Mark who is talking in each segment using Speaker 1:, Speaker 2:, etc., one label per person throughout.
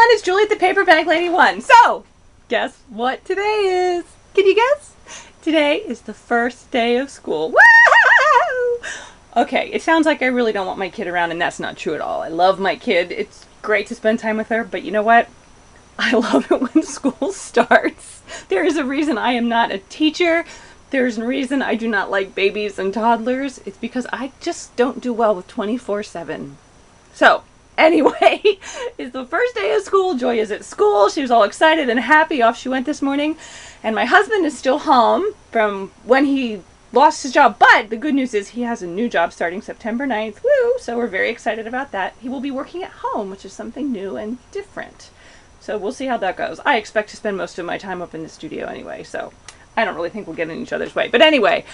Speaker 1: It's Julie the Paper Bag Lady 1. So, guess what today is? Can you guess? Today is the first day of school. Woo! Okay, it sounds like I really don't want my kid around, and that's not true at all. I love my kid. It's great to spend time with her, but you know what? I love it when school starts. There is a reason I am not a teacher. There's a reason I do not like babies and toddlers. It's because I just don't do well with 24/7. So, anyway, it's the first day of school. Joy is at school. She was all excited and happy. Off she went this morning. And my husband is still home from when he lost his job. But the good news is he has a new job starting September 9th. Woo! So we're very excited about that. He will be working at home, which is something new and different. So we'll see how that goes. I expect to spend most of my time up in the studio anyway, so I don't really think we'll get in each other's way. But anyway,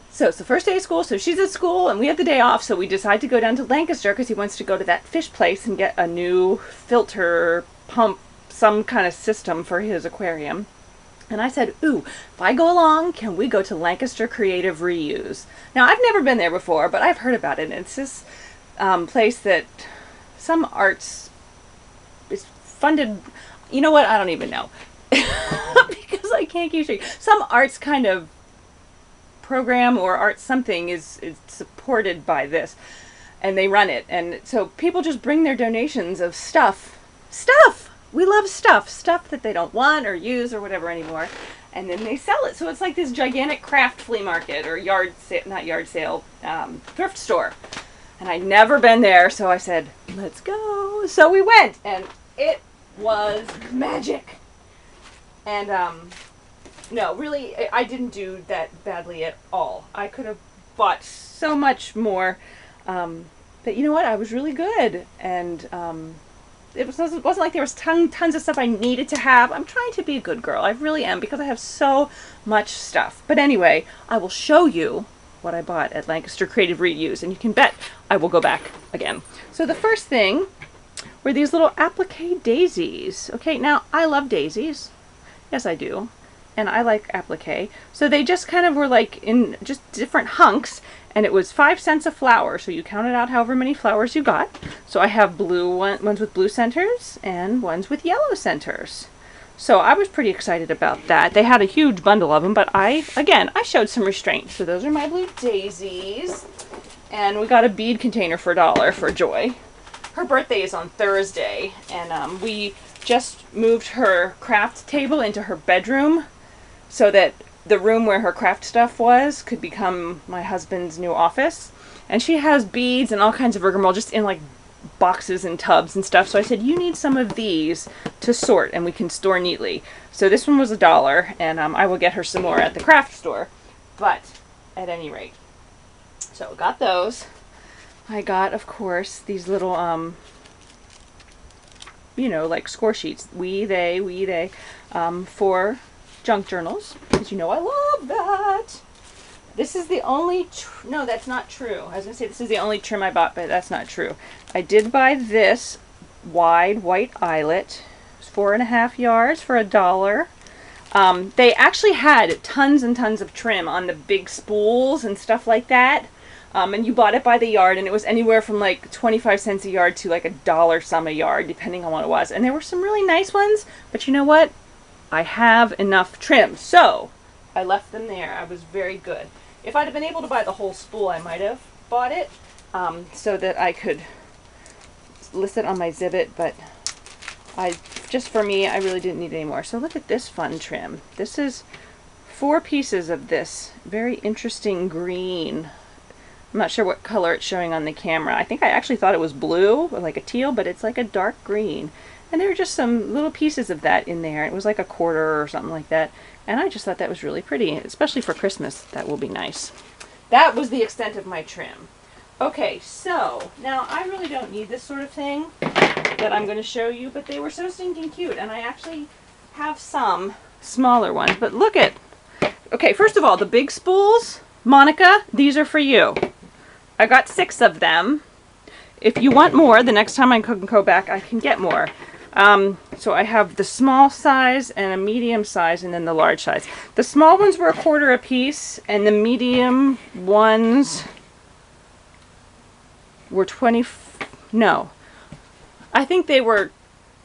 Speaker 1: so it's the first day of school, so she's at school and we have the day off, so we decide to go down to Lancaster because he wants to go to that fish place and get a new filter pump, some kind of system for his aquarium. And I said, ooh, if I go along, can we go to Lancaster Creative Reuse? Now, I've never been there before, but I've heard about it. And it's this place that some arts is funded. You know what? I don't even know. Because I can't keep straight. Some arts kind of program or art something is supported by this. And they run it. And so people just bring their donations of stuff. Stuff! We love stuff. Stuff that they don't want or use or whatever anymore. And then they sell it. So it's like this gigantic craft flea market or thrift store. And I'd never been there, so I said, let's go. So we went, and it was magic. And no, really, I didn't do that badly at all. I could have bought so much more. But you know what? I was really good. And it wasn't like there was tons of stuff I needed to have. I'm trying to be a good girl. I really am, because I have so much stuff. But anyway, I will show you what I bought at Lancaster Creative Reuse, and you can bet I will go back again. So the first thing were these little applique daisies. Okay, now I love daisies. Yes, I do. And I like applique. So they just kind of were like in just different hunks, and it was 5 cents a flower. So you counted out however many flowers you got. So I have ones with blue centers and ones with yellow centers. So I was pretty excited about that. They had a huge bundle of them, but I showed some restraint. So those are my blue daisies. And we got a bead container for $1 for Joy. Her birthday is on Thursday, and we just moved her craft table into her bedroom so that the room where her craft stuff was could become my husband's new office. And she has beads and all kinds of rigmarole just in like boxes and tubs and stuff. So I said, you need some of these to sort and we can store neatly. So this one was $1, and I will get her some more at the craft store. But at any rate, so got those. I got, of course, these little, you know, like score sheets. We, they, for junk journals, because you know I love that. This is the only, no, that's not true. I was going to say this is the only trim I bought, but that's not true. I did buy this wide white eyelet. It's 4.5 yards for $1. They actually had tons and tons of trim on the big spools and stuff like that. And you bought it by the yard, and it was anywhere from like 25 cents a yard to like $1 some a yard, depending on what it was. And there were some really nice ones, but you know what? I have enough trim, so I left them there. I was very good. If I'd have been able to buy the whole spool, I might have bought it so that I could list it on my Zibit, but just for me, I really didn't need any more. So look at this fun trim. This is 4 pieces of this very interesting green. I'm not sure what color it's showing on the camera. I think I actually thought it was blue or like a teal, but it's like a dark green. And there were just some little pieces of that in there. It was like a quarter or something like that. And I just thought that was really pretty, especially for Christmas. That will be nice. That was the extent of my trim. Okay, so now I really don't need this sort of thing that I'm going to show you, but they were so stinking cute. And I actually have some smaller ones. But look at, okay, first of all, the big spools, Monica, these are for you. I got 6 of them. If you want more, the next time I can go back, I can get more. So I have the small size and a medium size and then the large size. The small ones were $1 a piece, and the medium ones were I think they were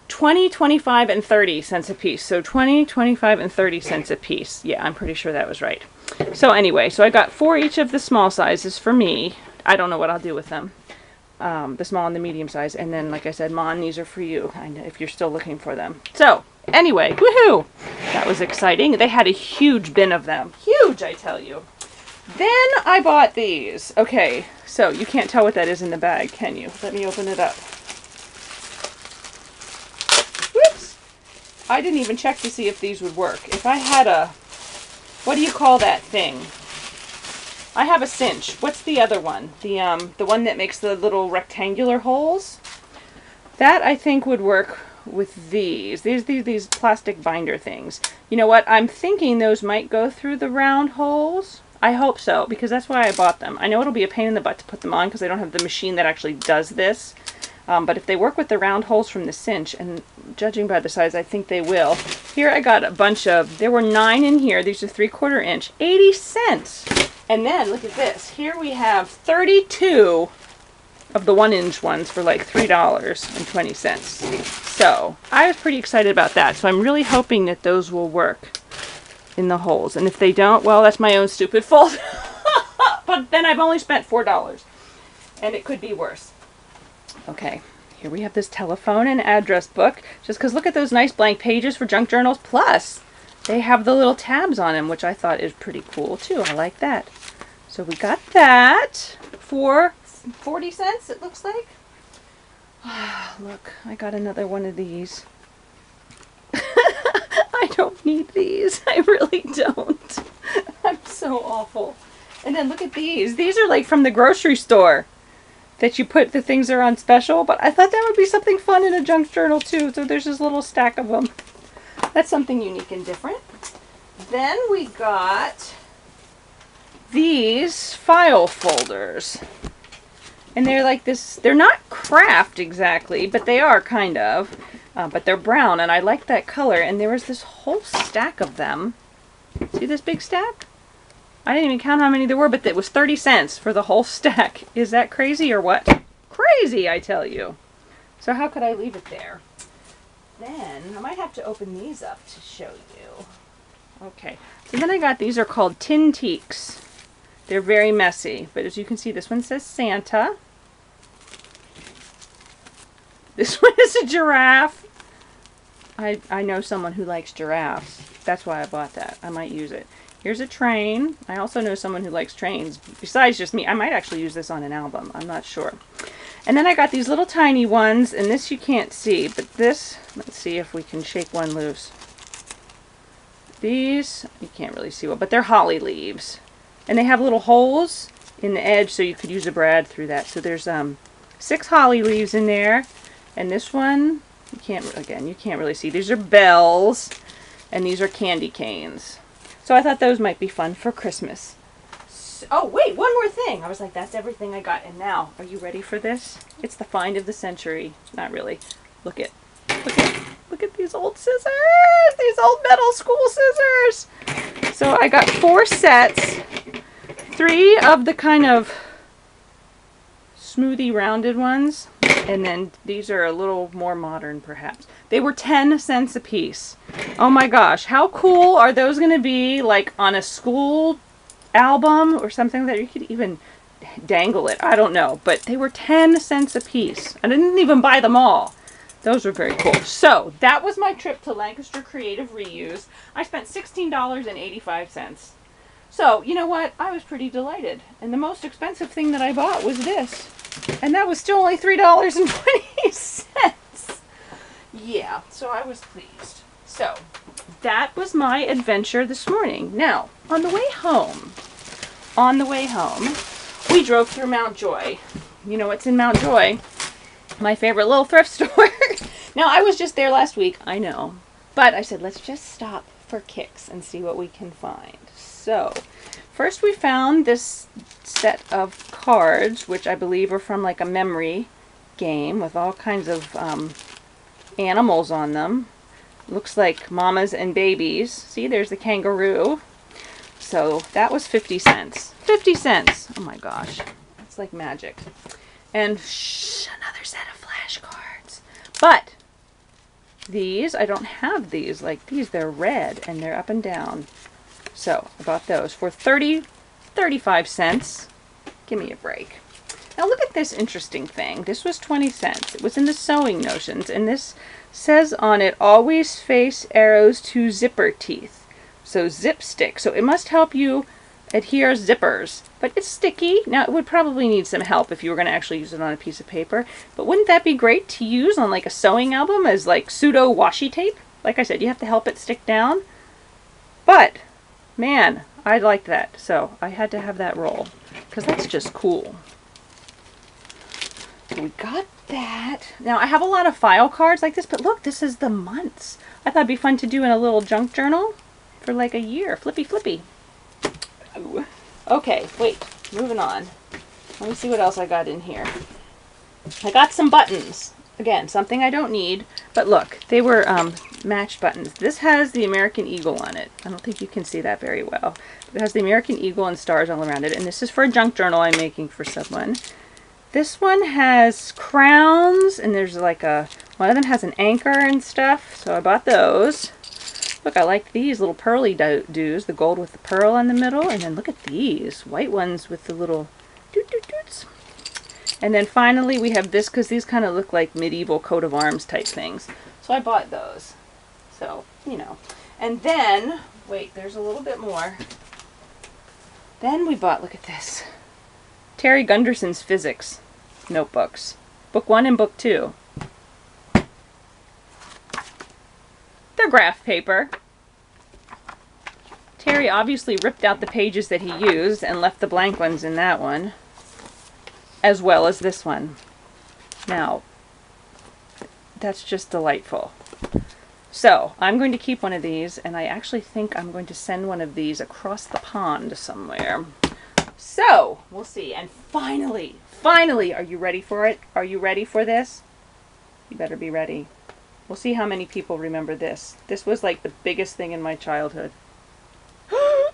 Speaker 1: 20, 25, and 30 cents a piece. So 20, 25, and 30 cents a piece. Yeah, I'm pretty sure that was right. So anyway, so I got 4 each of the small sizes for me. I don't know what I'll do with them. The small and the medium size. And then, like I said, Mon, these are for you, if you're still looking for them. So, anyway, woohoo! That was exciting. They had a huge bin of them. Huge, I tell you. Then I bought these. Okay, so you can't tell what that is in the bag, can you? Let me open it up. Whoops! I didn't even check to see if these would work. If I had a... What do you call that thing? I have a cinch. What's the other one? The one that makes the little rectangular holes? That I think would work with these. These plastic binder things. You know what? I'm thinking those might go through the round holes. I hope so, because that's why I bought them. I know it'll be a pain in the butt to put them on because I don't have the machine that actually does this. But if they work with the round holes from the cinch, and judging by the size, I think they will. Here I got a bunch of, there were 9 in here. These are 3/4 inch, 80 cents. And then, look at this. Here we have 32 of the 1-inch ones for like $3.20. So, I was pretty excited about that. So I'm really hoping that those will work in the holes. And if they don't, well, that's my own stupid fault. But then I've only spent $4. And it could be worse. Okay, here we have this telephone and address book. Just because look at those nice blank pages for junk journals. Plus, they have the little tabs on them, which I thought is pretty cool too. I like that. So we got that for 40 cents, it looks like. Look, I got another one of these. I don't need these. I really don't. I'm so awful. And then look at these. These are like from the grocery store that you put the things that are on special. But I thought that would be something fun in a junk journal too. So there's this little stack of them. That's something unique and different. Then we got these file folders. And they're like this, they're not craft exactly, but they are kind of. But they're brown, and I like that color. And there was this whole stack of them. See this big stack? I didn't even count how many there were, but it was 30 cents for the whole stack. Is that crazy or what? Crazy, I tell you. So how could I leave it there? Then, I might have to open these up to show you. Okay, so then I got, these are called tin teaks. They're very messy, but as you can see, this one says Santa. This one is a giraffe. I know someone who likes giraffes. That's why I bought that. I might use it. Here's a train. I also know someone who likes trains. Besides just me, I might actually use this on an album. I'm not sure. And then I got these little tiny ones, and this you can't see, but this, let's see if we can shake one loose. These, you can't really see well, but they're holly leaves. And they have little holes in the edge, so you could use a brad through that. So there's 6 holly leaves in there, and this one, you can't really see. These are bells, and these are candy canes. So I thought those might be fun for Christmas. Oh, wait, one more thing. I was like, that's everything I got. And now, are you ready for this? It's the find of the century. Not really. Look at these old scissors. These old metal school scissors. So I got 4 sets. 3 of the kind of smoothie rounded ones. And then these are a little more modern, perhaps. They were 10 cents a piece. Oh my gosh, how cool are those going to be, like on a school album or something that you could even dangle it? I don't know, but they were 10 cents a piece. I didn't even buy them all. Those were very cool. So that was my trip to Lancaster Creative Reuse. I spent $16.85. So, you know what? I was pretty delighted. And the most expensive thing that I bought was this. And that was still only $3.20. Yeah, so I was pleased. So, that was my adventure this morning. Now, on the way home, we drove through Mount Joy. You know what's in Mount Joy? My favorite little thrift store. Now, I was just there last week, I know. But I said, let's just stop for kicks and see what we can find. So, first we found this set of cards, which I believe are from like a memory game with all kinds of animals on them. Looks like mamas and babies. See, there's the kangaroo. So that was 50 cents. 50 cents! Oh my gosh. It's like magic. And another set of flashcards. But these. I don't have these like these. They're red and they're up and down. So I bought those for 35 cents. Give me a break. Now look at this interesting thing. This was 20 cents. It was in the Sewing Notions, and this says on it, always face arrows to zipper teeth. So zip stick. So it must help you adhere zippers. But it's sticky. Now it would probably need some help if you were going to actually use it on a piece of paper. But wouldn't that be great to use on like a sewing album as like pseudo washi tape? Like I said, you have to help it stick down. But, man, I liked that. So I had to have that roll because that's just cool. So we got that. Now I have a lot of file cards like this, but look, this is the months. I thought it'd be fun to do in a little junk journal for like a year. Flippy flippy. Ooh. Okay, wait, moving on. Let me see what else I got in here. I got some buttons. Again, something I don't need, but look, they were matched buttons. This has the American Eagle on it. I don't think you can see that very well. It has the American Eagle and stars all around it, and this is for a junk journal I'm making for someone. This one has crowns, and there's like one of them has an anchor and stuff, so I bought those. Look, I like these little pearly doos, the gold with the pearl in the middle, and then look at these white ones with the little doot-doot-doots. And then finally we have this, because these kind of look like medieval coat of arms type things. So I bought those. So, you know. And then, wait, there's a little bit more. Then we bought, look at this, Terry Gunderson's Physics notebooks. Book 1 and Book 2. They're graph paper. Terry obviously ripped out the pages that he used and left the blank ones in that one, as well as this one. Now, that's just delightful. So, I'm going to keep one of these, and I actually think I'm going to send one of these across the pond somewhere. So, we'll see. And finally, are you ready for it? Are you ready for this? You better be ready. We'll see how many people remember this. This was like the biggest thing in my childhood.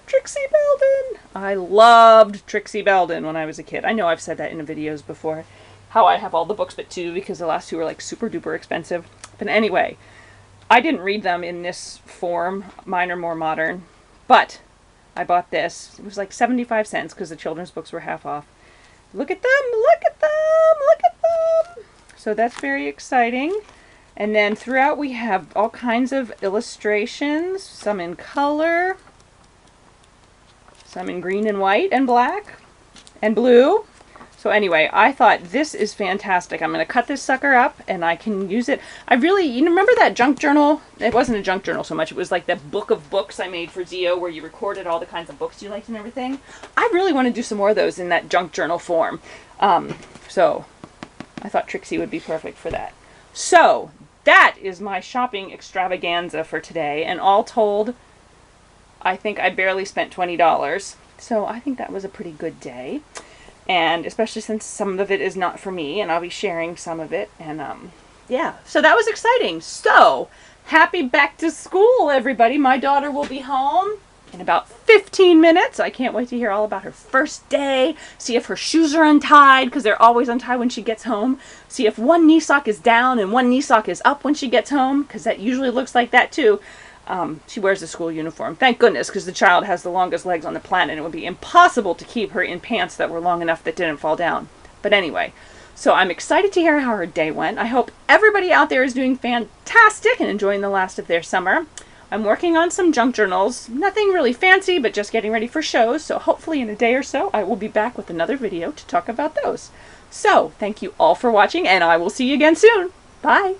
Speaker 1: Trixie Belden! I loved Trixie Belden when I was a kid. I know I've said that in the videos before. How I have all the books but 2 because the last 2 were like super duper expensive. But anyway, I didn't read them in this form. Mine are more modern. But I bought this. It was like 75 cents because the children's books were half off. Look at them! Look at them! Look at them! So that's very exciting. And then throughout we have all kinds of illustrations, some in color, some in green and white and black and blue. So anyway, I thought this is fantastic. I'm going to cut this sucker up and I can use it. I really, you remember that junk journal? It wasn't a junk journal so much. It was like that book of books I made for Zio where you recorded all the kinds of books you liked and everything. I really want to do some more of those in that junk journal form. So I thought Trixie would be perfect for that. So that is my shopping extravaganza for today. And all told, I think I barely spent $20. So I think that was a pretty good day. And especially since some of it is not for me, and I'll be sharing some of it. And yeah, so that was exciting. So happy back to school, everybody. My daughter will be home in about 15 minutes. I can't wait to hear all about her first day. See if her shoes are untied, because they're always untied when she gets home. See if one knee sock is down and one knee sock is up when she gets home, because that usually looks like that too. She wears a school uniform. Thank goodness, because the child has the longest legs on the planet. It would be impossible to keep her in pants that were long enough that didn't fall down. But anyway, so I'm excited to hear how her day went. I hope everybody out there is doing fantastic and enjoying the last of their summer. I'm working on some junk journals. Nothing really fancy, but just getting ready for shows. So hopefully in a day or so, I will be back with another video to talk about those. So thank you all for watching, and I will see you again soon. Bye!